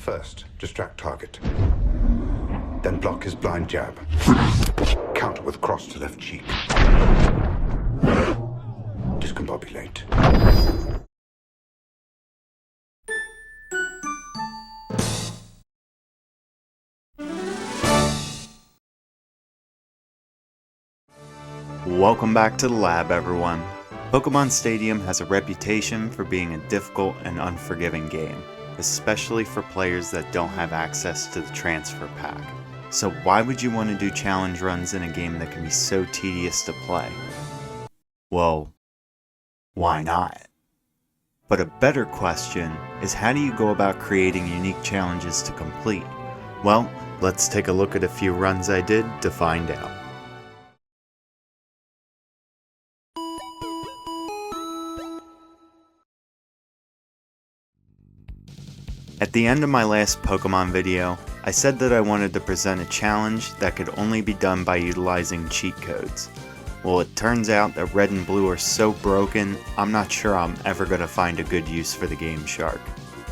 First, distract target. Then block his blind jab. Counter with cross to left cheek. Discombobulate. Welcome back to the lab, everyone. Pokemon Stadium has a reputation for being a difficult and unforgiving game, especially for players that don't have access to the transfer pack. So why would you want to do challenge runs in a game that can be so tedious to play? Well, why not? But a better question is, how do you go about creating unique challenges to complete? Well, let's take a look at a few runs I did to find out. At the end of my last Pokemon video, I said that I wanted to present a challenge that could only be done by utilizing cheat codes. Well, it turns out that red and blue are so broken, I'm not sure I'm ever going to find a good use for the Game Shark.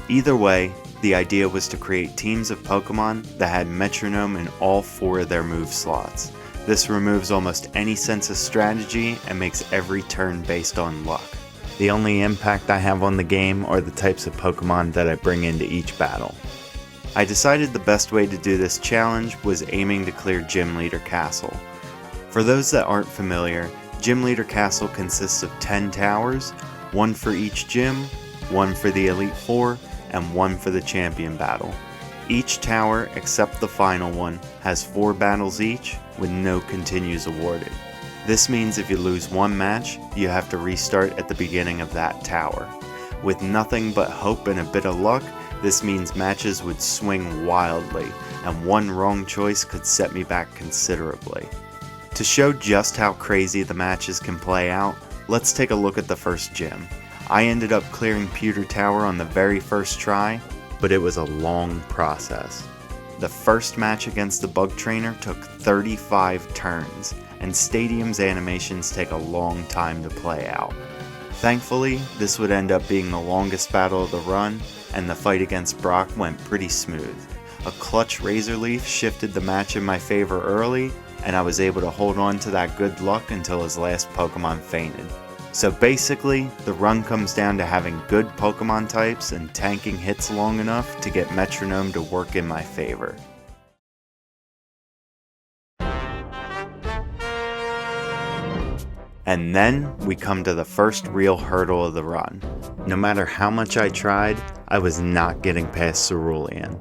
Either way, the idea was to create teams of Pokemon that had metronome in all 4 of their move slots. This removes almost any sense of strategy and makes every turn based on luck. The only impact I have on the game are the types of Pokemon that I bring into each battle. I decided the best way to do this challenge was aiming to clear Gym Leader Castle. For those that aren't familiar, Gym Leader Castle consists of 10 towers, 1 for each gym, 1 for the Elite Four, and 1 for the Champion Battle. Each tower, except the final one, has 4 battles each, with no continues awarded. This means if you lose one match, you have to restart at the beginning of that tower. With nothing but hope and a bit of luck, this means matches would swing wildly, and one wrong choice could set me back considerably. To show just how crazy the matches can play out, let's take a look at the first gym. I ended up clearing Pewter Tower on the very first try, but it was a long process. The first match against the Bug Trainer took 35 turns, and Stadium's animations take a long time to play out. Thankfully, this would end up being the longest battle of the run, and the fight against Brock went pretty smooth. A clutch Razor Leaf shifted the match in my favor early, and I was able to hold on to that good luck until his last Pokemon fainted. So basically, the run comes down to having good Pokemon types and tanking hits long enough to get Metronome to work in my favor. And then we come to the first real hurdle of the run. No matter how much I tried, I was not getting past Cerulean.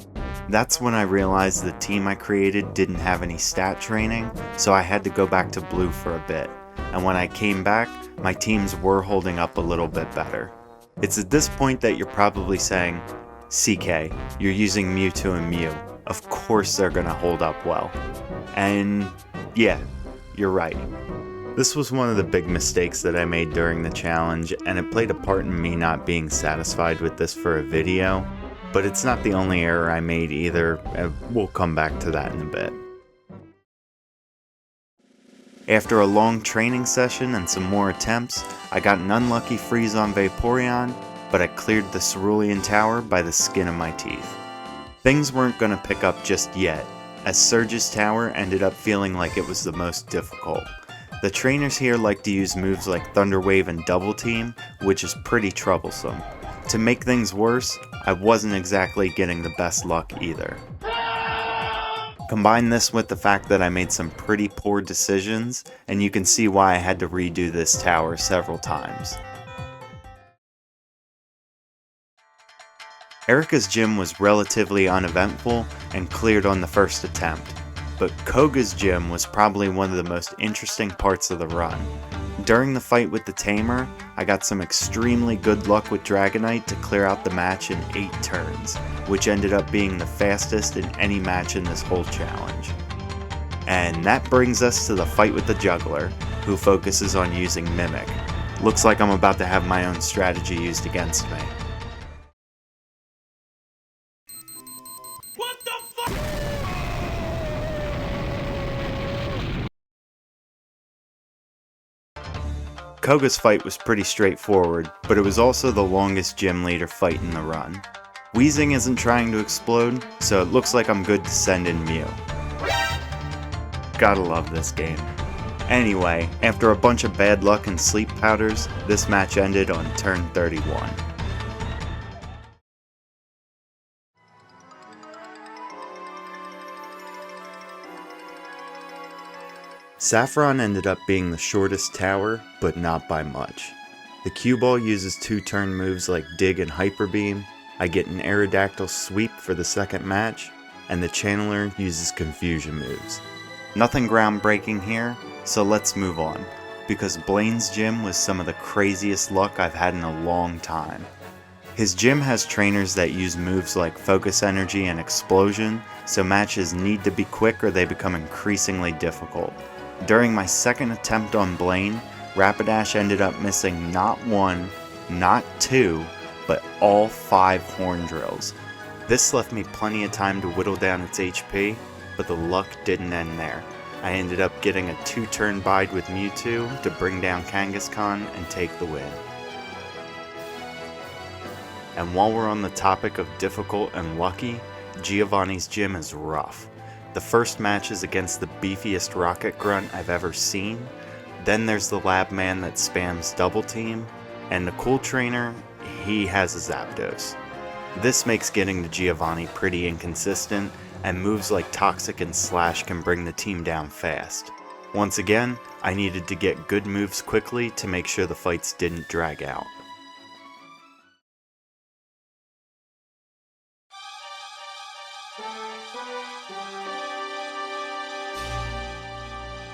That's when I realized the team I created didn't have any stat training, so I had to go back to blue for a bit. And when I came back, my teams were holding up a little bit better. It's at this point that you're probably saying, CK, you're using Mewtwo and Mew. Of course they're gonna hold up well. And yeah, you're right. This was one of the big mistakes that I made during the challenge, and it played a part in me not being satisfied with this for a video, but it's not the only error I made either, and we'll come back to that in a bit. After a long training session and some more attempts, I got an unlucky freeze on Vaporeon, but I cleared the Cerulean Tower by the skin of my teeth. Things weren't going to pick up just yet, as Surge's Tower ended up feeling like it was the most difficult. The trainers here like to use moves like Thunder Wave and Double Team, which is pretty troublesome. To make things worse, I wasn't exactly getting the best luck either. Combine this with the fact that I made some pretty poor decisions, and you can see why I had to redo this tower several times. Erica's gym was relatively uneventful and cleared on the first attempt, but Koga's gym was probably one of the most interesting parts of the run. During the fight with the Tamer, I got some extremely good luck with Dragonite to clear out the match in 8 turns, which ended up being the fastest in any match in this whole challenge. And that brings us to the fight with the Juggler, who focuses on using Mimic. Looks like I'm about to have my own strategy used against me. What the fuck? Koga's fight was pretty straightforward, but it was also the longest gym leader fight in the run. Wheezing isn't trying to explode, so it looks like I'm good to send in Mew. Gotta love this game. Anyway, after a bunch of bad luck and sleep powders, this match ended on turn 31. Saffron ended up being the shortest tower, but not by much. The cue ball uses 2-turn moves like Dig and Hyper Beam, I get an Aerodactyl Sweep for the second match, and the Channeler uses Confusion moves. Nothing groundbreaking here, so let's move on, because Blaine's gym was some of the craziest luck I've had in a long time. His gym has trainers that use moves like Focus Energy and Explosion, so matches need to be quick or they become increasingly difficult. During my second attempt on Blaine, Rapidash ended up missing not one, not two, but all 5 horn drills. This left me plenty of time to whittle down its HP, but the luck didn't end there. I ended up getting a 2-turn bide with Mewtwo to bring down Kangaskhan and take the win. And while we're on the topic of difficult and lucky, Giovanni's gym is rough. The first match is against the beefiest rocket grunt I've ever seen, then there's the lab man that spams double team, and the cool trainer, he has a Zapdos. This makes getting to Giovanni pretty inconsistent, and moves like Toxic and Slash can bring the team down fast. Once again, I needed to get good moves quickly to make sure the fights didn't drag out.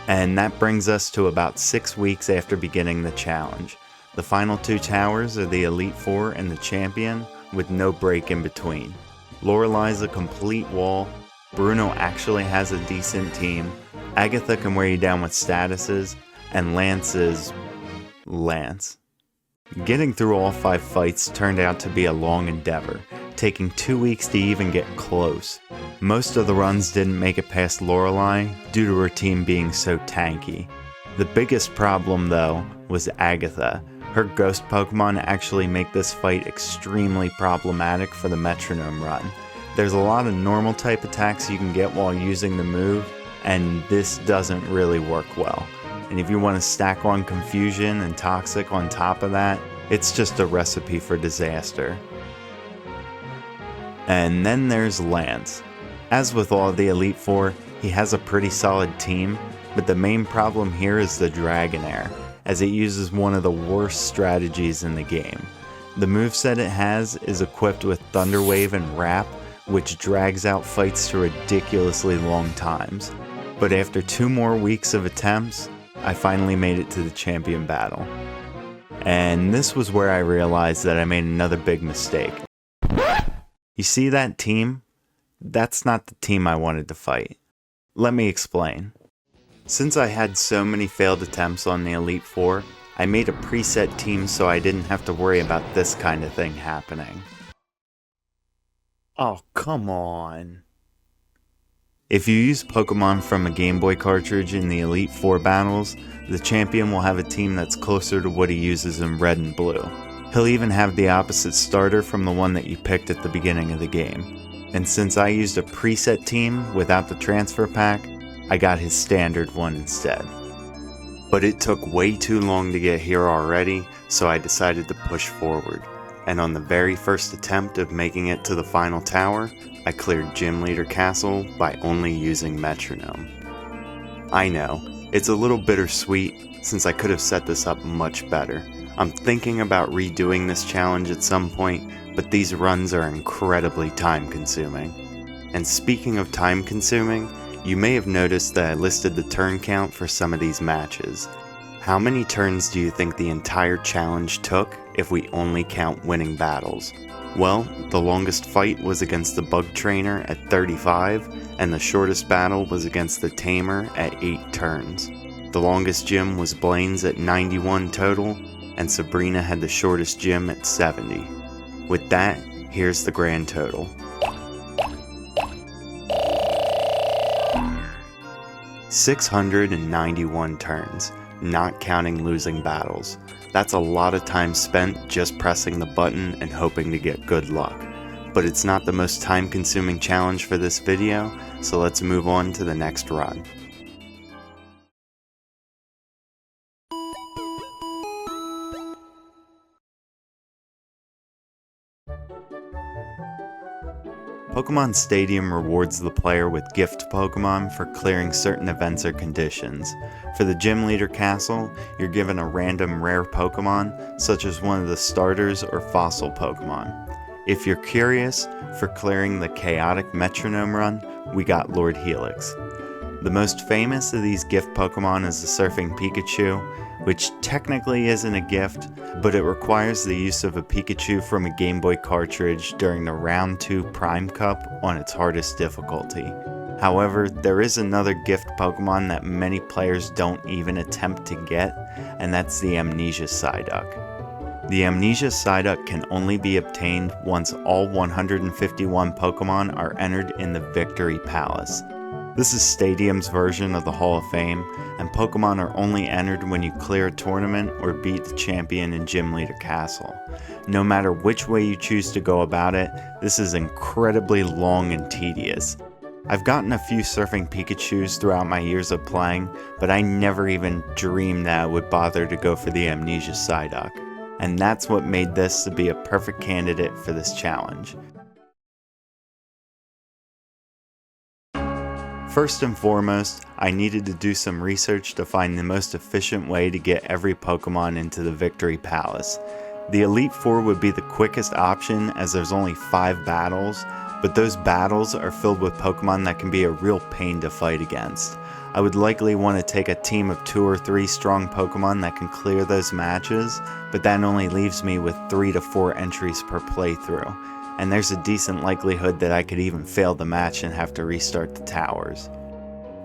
And that brings us to about 6 weeks after beginning the challenge. The final 2 towers are the Elite Four and the Champion, with no break in between. Lorelai's a complete wall, Bruno actually has a decent team, Agatha can wear you down with statuses, and Lance is... Lance. Getting through all 5 fights turned out to be a long endeavor, taking 2 weeks to even get close. Most of the runs didn't make it past Lorelai due to her team being so tanky. The biggest problem though was Agatha. Her ghost Pokemon actually make this fight extremely problematic for the Metronome run. There's a lot of normal type attacks you can get while using the move, and this doesn't really work well. And if you want to stack on Confusion and Toxic on top of that, it's just a recipe for disaster. And then there's Lance. As with all of the Elite Four, he has a pretty solid team, but the main problem here is the Dragonair, as it uses one of the worst strategies in the game. The moveset it has is equipped with Thunder Wave and Wrap, which drags out fights to ridiculously long times. But after 2 more weeks of attempts, I finally made it to the champion battle. And this was where I realized that I made another big mistake. You see that team? That's not the team I wanted to fight. Let me explain. Since I had so many failed attempts on the Elite Four, I made a preset team so I didn't have to worry about this kind of thing happening. Oh, come on. If you use Pokemon from a Game Boy cartridge in the Elite Four battles, the champion will have a team that's closer to what he uses in Red and Blue. He'll even have the opposite starter from the one that you picked at the beginning of the game. And since I used a preset team without the transfer pack, I got his standard one instead. But it took way too long to get here already, so I decided to push forward. And on the very first attempt of making it to the final tower, I cleared Gym Leader Castle by only using Metronome. I know, it's a little bittersweet since I could have set this up much better. I'm thinking about redoing this challenge at some point, but these runs are incredibly time consuming. And speaking of time consuming, you may have noticed that I listed the turn count for some of these matches. How many turns do you think the entire challenge took if we only count winning battles? Well, the longest fight was against the Bug Trainer at 35, and the shortest battle was against the Tamer at 8 turns. The longest gym was Blaine's at 91 total, and Sabrina had the shortest gym at 70. With that, here's the grand total. 691 turns, not counting losing battles. That's a lot of time spent just pressing the button and hoping to get good luck. but it's not the most time-consuming challenge for this video, so let's move on to the next run. Pokemon Stadium rewards the player with gift Pokemon for clearing certain events or conditions. For the Gym Leader Castle, you're given a random rare Pokemon, such as one of the starters or fossil Pokemon. If you're curious, for clearing the Chaotic Metronome Run, we got Lord Helix. The most famous of these gift Pokemon is the Surfing Pikachu, which technically isn't a gift, but it requires the use of a Pikachu from a Game Boy cartridge during the Round 2 Prime Cup on its hardest difficulty. However, there is another gift Pokemon that many players don't even attempt to get, and that's the Amnesia Psyduck. The Amnesia Psyduck can only be obtained once all 151 Pokemon are entered in the Victory Palace. This is Stadium's version of the Hall of Fame, and Pokemon are only entered when you clear a tournament or beat the champion in Gym Leader Castle. No matter which way you choose to go about it, this is incredibly long and tedious. I've gotten a few Surfing Pikachus throughout my years of playing, but I never even dreamed that I would bother to go for the Amnesia Psyduck, and that's what made this to be a perfect candidate for this challenge. First and foremost, I needed to do some research to find the most efficient way to get every Pokemon into the Victory Palace. The Elite Four would be the quickest option as there's only 5 battles, but those battles are filled with Pokemon that can be a real pain to fight against. I would likely want to take a team of 2 or 3 strong Pokemon that can clear those matches, but that only leaves me with 3 to 4 entries per playthrough. And there's a decent likelihood that I could even fail the match and have to restart the towers.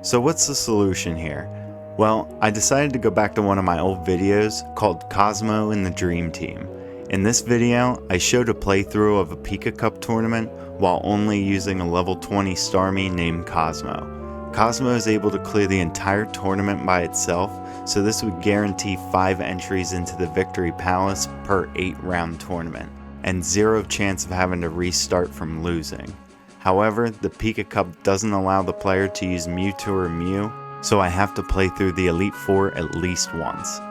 So what's the solution here? Well, I decided to go back to one of my old videos called Cosmo and the Dream Team. In this video, I showed a playthrough of a Pika Cup tournament while only using a level 20 Starmie named Cosmo. Cosmo is able to clear the entire tournament by itself, so this would guarantee 5 entries into the Victory Palace per 8-round tournament, and 0 chance of having to restart from losing. However, the Pika Cup doesn't allow the player to use Mewtwo or Mew, so I have to play through the Elite Four at least once.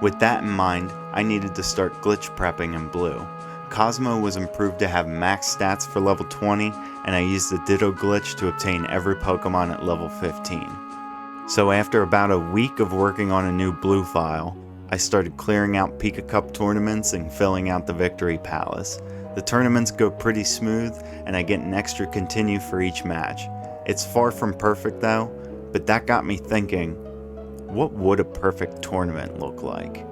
With that in mind, I needed to start glitch prepping in Blue. Cosmo was improved to have max stats for level 20, and I used the Ditto glitch to obtain every Pokemon at level 15. So after about a week of working on a new Blue file, I started clearing out Pika Cup tournaments and filling out the Victory Palace. The tournaments go pretty smooth, and I get an extra continue for each match. It's far from perfect though, but that got me thinking, what would a perfect tournament look like?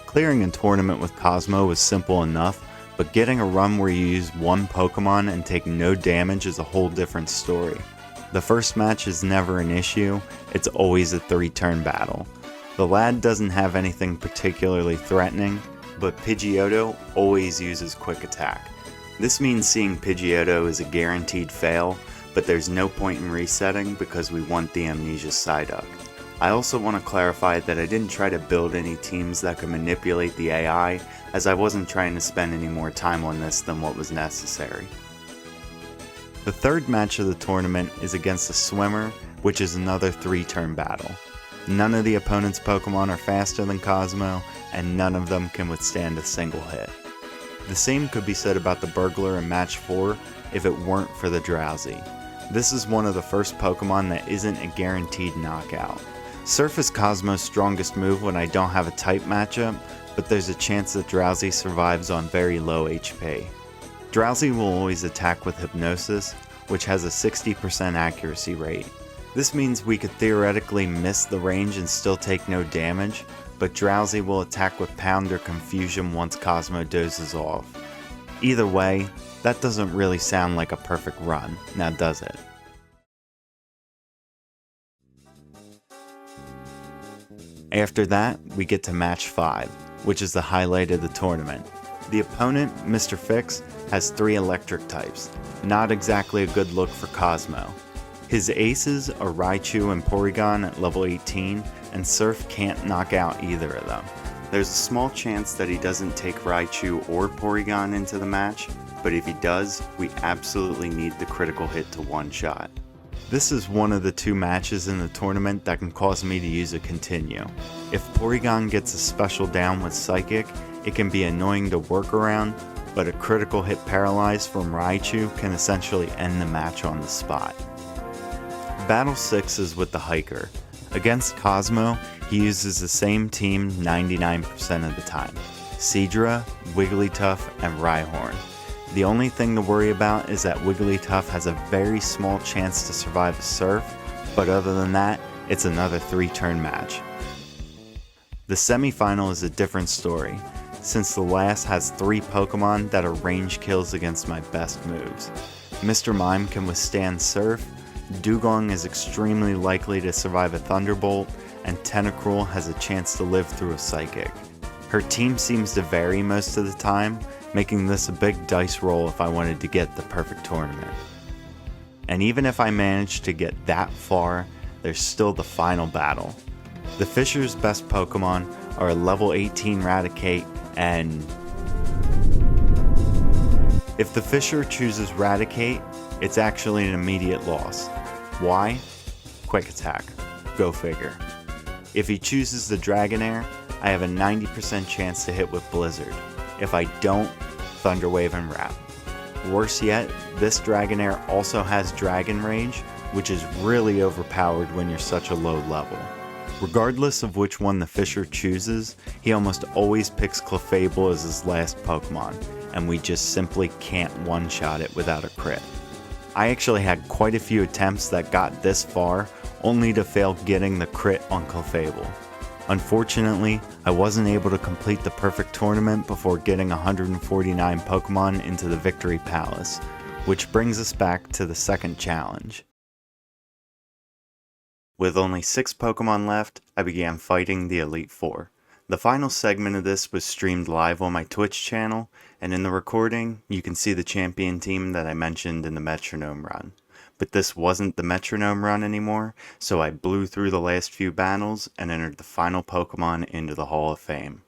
Clearing a tournament with Cosmo was simple enough, but getting a run where you use one Pokemon and take no damage is a whole different story. The first match is never an issue, it's always a 3-turn battle. The lad doesn't have anything particularly threatening, but Pidgeotto always uses Quick Attack. This means seeing Pidgeotto is a guaranteed fail, but there's no point in resetting because we want the Amnesia Psyduck. I also want to clarify that I didn't try to build any teams that could manipulate the AI, as I wasn't trying to spend any more time on this than what was necessary. The third match of the tournament is against a Swimmer, which is another 3-turn battle. None of the opponent's Pokemon are faster than Cosmo, and none of them can withstand a single hit. The same could be said about the Burglar in match 4 if it weren't for the Drowsy. This is one of the first Pokemon that isn't a guaranteed knockout. Surf is Cosmo's strongest move when I don't have a type matchup, but there's a chance that Drowsy survives on very low HP. Drowsy will always attack with Hypnosis, which has a 60% accuracy rate. This means we could theoretically miss the range and still take no damage, but Drowsy will attack with Pound or Confusion once Cosmo dozes off. Either way, that doesn't really sound like a perfect run, now does it? After that, we get to match 5, which is the highlight of the tournament. The opponent, Mr. Fix, has 3 electric types, not exactly a good look for Cosmo. His aces are Raichu and Porygon at level 18, and Surf can't knock out either of them. There's a small chance that he doesn't take Raichu or Porygon into the match, but if he does, we absolutely need the critical hit to one-shot. This is one of the 2 matches in the tournament that can cause me to use a continue. If Porygon gets a special down with Psychic, it can be annoying to work around, but a critical hit paralyzed from Raichu can essentially end the match on the spot. Battle 6 is with the Hiker. Against Cosmo, he uses the same team 99% of the time: Seadra, Wigglytuff, and Rhyhorn. The only thing to worry about is that Wigglytuff has a very small chance to survive a Surf, but other than that, it's another 3-turn match. The semifinal is a different story, since the last has 3 Pokemon that are range kills against my best moves. Mr. Mime can withstand Surf, Dugong is extremely likely to survive a Thunderbolt, and Tentacruel has a chance to live through a Psychic. Her team seems to vary most of the time, making this a big dice roll if I wanted to get the perfect tournament. And even if I managed to get that far, there's still the final battle. The Fisher's best Pokemon are a level 18 Raticate and... If the Fisher chooses Raticate, it's actually an immediate loss. Why? Quick Attack. Go figure. If he chooses the Dragonair, I have a 90% chance to hit with Blizzard. If I don't, Thunder Wave and Wrap. Worse yet, this Dragonair also has Dragon Rage, which is really overpowered when you're such a low level. Regardless of which one the Fisher chooses, he almost always picks Clefable as his last Pokemon, and we just simply can't one-shot it without a crit. I actually had quite a few attempts that got this far, only to fail getting the crit on Clefable. Unfortunately, I wasn't able to complete the perfect tournament before getting 149 Pokemon into the Victory Palace, which brings us back to the second challenge. With only 6 Pokemon left, I began fighting the Elite Four. The final segment of this was streamed live on my Twitch channel, and in the recording, you can see the champion team that I mentioned in the Metronome run. But this wasn't the Metronome run anymore, so I blew through the last few battles and entered the final Pokemon into the Hall of Fame.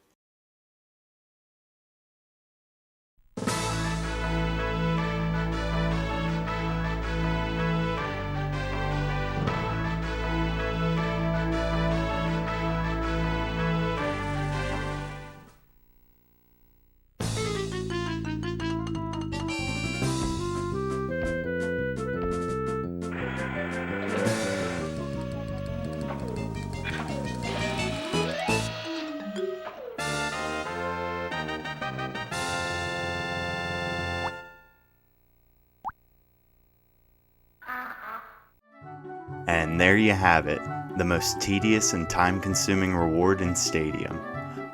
And there you have it, the most tedious and time-consuming reward in Stadium.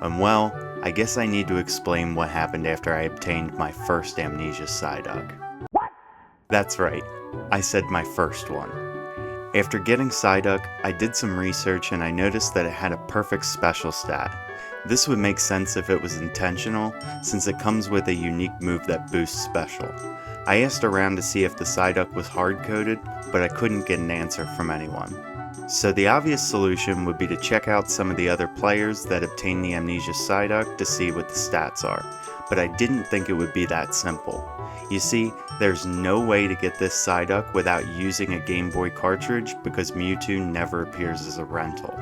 And well, I guess I need to explain what happened after I obtained my first Amnesia Psyduck. What? That's right, I said my first one. After getting Psyduck, I did some research and I noticed that it had a perfect special stat. This would make sense if it was intentional, since it comes with a unique move that boosts special. I asked around to see if the Psyduck was hard-coded, but I couldn't get an answer from anyone. So the obvious solution would be to check out some of the other players that obtained the Amnesia Psyduck to see what the stats are, but I didn't think it would be that simple. You see, there's no way to get this Psyduck without using a Game Boy cartridge because Mewtwo never appears as a rental.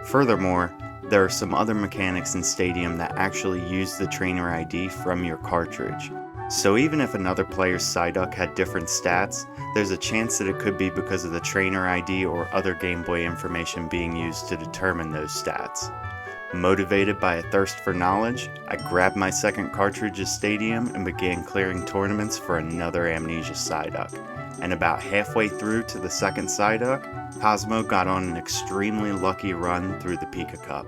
Furthermore, there are some other mechanics in Stadium that actually use the trainer ID from your cartridge. So even if another player's Psyduck had different stats, there's a chance that it could be because of the trainer ID or other Game Boy information being used to determine those stats. Motivated by a thirst for knowledge, I grabbed my second cartridge of Stadium and began clearing tournaments for another Amnesia Psyduck. And about halfway through to the second Psyduck, Cosmo got on an extremely lucky run through the Pika Cup.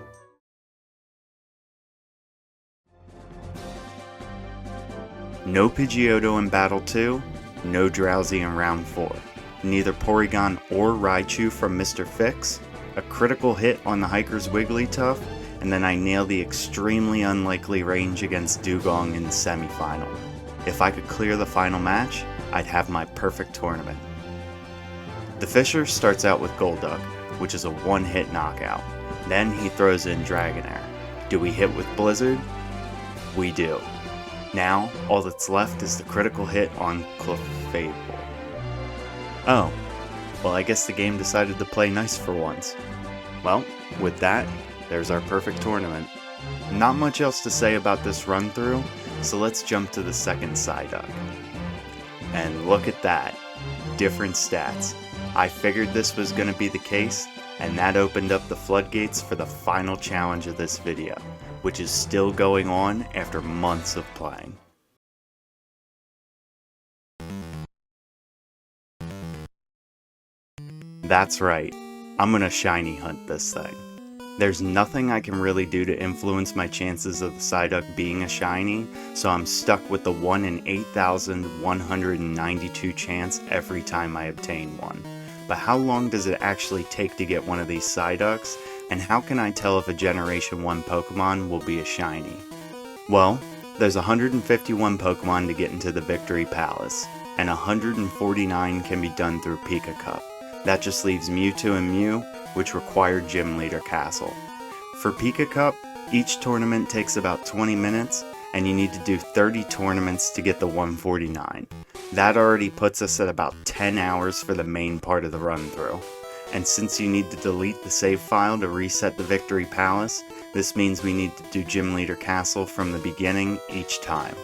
No Pidgeotto in Battle 2, no Drowsy in Round 4, neither Porygon or Raichu from Mr. Fix, a critical hit on the Hiker's Wigglytuff, and then I nail the extremely unlikely range against Dugong in the semi-final. If I could clear the final match, I'd have my perfect tournament. The Fisher starts out with Golduck, which is a one-hit knockout. Then he throws in Dragonair. Do we hit with Blizzard? We do. Now, all that's left is the critical hit on Clefable. Oh, well I guess the game decided to play nice for once. Well, with that, there's our perfect tournament. Not much else to say about this run through, so let's jump to the second Psyduck. And look at that, different stats. I figured this was going to be the case, and that opened up the floodgates for the final challenge of this video, which is still going on after months of playing. That's right, I'm gonna shiny hunt this thing. There's nothing I can really do to influence my chances of the Psyduck being a shiny, so I'm stuck with the 1 in 8,192 chance every time I obtain one. But how long does it actually take to get one of these Psyducks, and how can I tell if a Generation 1 Pokemon will be a shiny? Well, there's 151 Pokemon to get into the Victory Palace, and 149 can be done through Pika Cup. That just leaves Mewtwo and Mew, which require Gym Leader Castle. For Pika Cup, each tournament takes about 20 minutes, and you need to do 30 tournaments to get the 149. That already puts us at about 10 hours for the main part of the run through. And since you need to delete the save file to reset the Victory Palace, this means we need to do Gym Leader Castle from the beginning each time.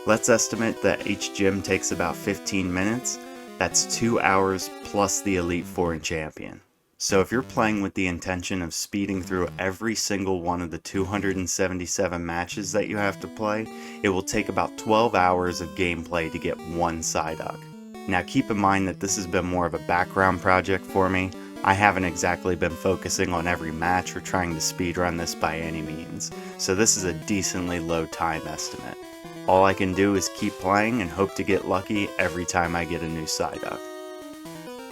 Let's estimate that each gym takes about 15 minutes. That's 2 hours plus the Elite Four and Champion. So if you're playing with the intention of speeding through every single one of the 277 matches that you have to play, it will take about 12 hours of gameplay to get one Psyduck. Now keep in mind that this has been more of a background project for me. I haven't exactly been focusing on every match or trying to speedrun this by any means, so this is a decently low time estimate. All I can do is keep playing and hope to get lucky every time I get a new Psyduck.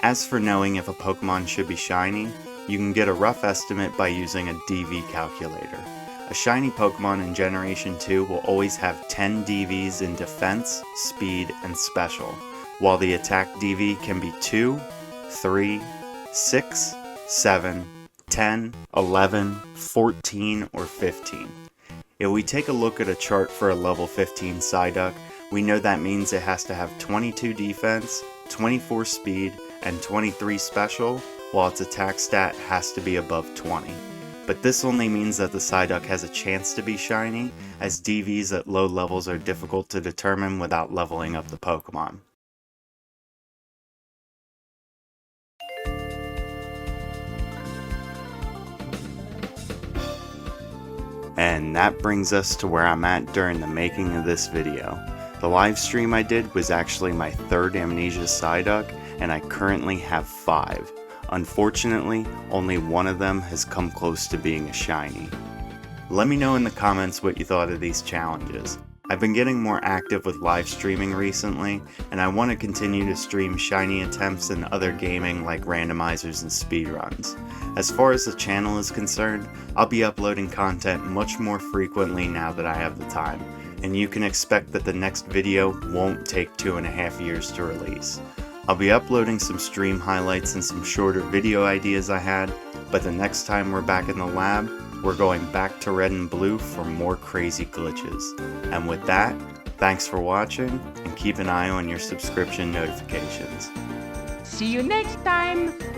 As for knowing if a Pokemon should be shiny, you can get a rough estimate by using a DV calculator. A shiny Pokemon in Generation 2 will always have 10 DVs in Defense, Speed, and Special, while the Attack DV can be 2, 3, 6, 7, 10, 11, 14, or 15. If we take a look at a chart for a level 15 Psyduck, we know that means it has to have 22 Defense, 24 Speed, and 23 Special, while its attack stat has to be above 20. But this only means that the Psyduck has a chance to be shiny, as DVs at low levels are difficult to determine without leveling up the Pokemon. And that brings us to where I'm at during the making of this video. The live stream I did was actually my third Amnesia Psyduck, and I currently have 5. Unfortunately, only one of them has come close to being a shiny. Let me know in the comments what you thought of these challenges. I've been getting more active with live streaming recently, and I want to continue to stream shiny attempts and other gaming like randomizers and speedruns. As far as the channel is concerned, I'll be uploading content much more frequently now that I have the time, and you can expect that the next video won't take 2.5 years to release. I'll be uploading some stream highlights and some shorter video ideas I had, but the next time we're back in the lab, we're going back to Red and Blue for more crazy glitches. And with that, thanks for watching, and keep an eye on your subscription notifications. See you next time!